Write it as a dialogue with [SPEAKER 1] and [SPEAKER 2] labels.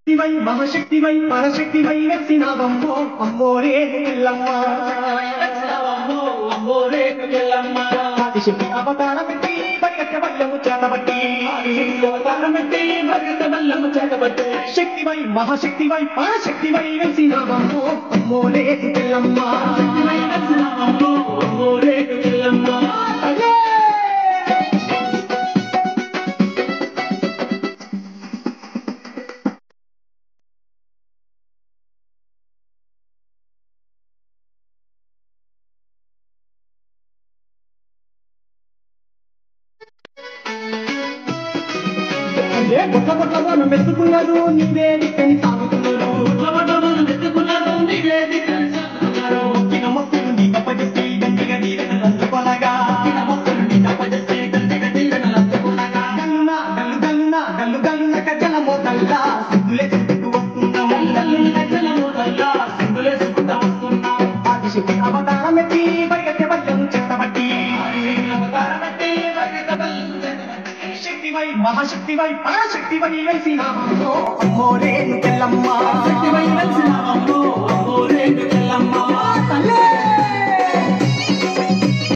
[SPEAKER 1] శక్తివై మహాశక్తివై పరశక్తివై వెలిసినావమ్మో అమ్మోరే ఎల్లమ్మ అమ్మోరే ఎల్లమ్మ ఆదిశక్తి అవతారమెత్తి బయట బల్లము చేతబట్టి శక్తివై మహాశక్తివై పరశక్తివై వెలిసినావమ్మో అమ్మోరే ఎల్లమ్మ శక్తివై వెలిసినావమ్మో అమ్మోరే ఎల్లమ్మ బొట్ల మెత్తుకున్నారు నివేదికని సాగుతున్నారు మొక్కులు నీ తప్పజెప్పి గండిగా నీరను అందుకొనగా గల్లు గల్లునక జలమో తల్లా సిద్ధులేసుకుంటూ వస్తున్నాం ఆదిశక్తి అవతారమెత్తి బయట బల్లము చేతబట్టి శక్తివై మహాశక్తివై పరశక్తివై వెలిసినావమ్మో అమ్మోరే ఎల్లమ్మ శక్తివై వెలిసినావమ్మో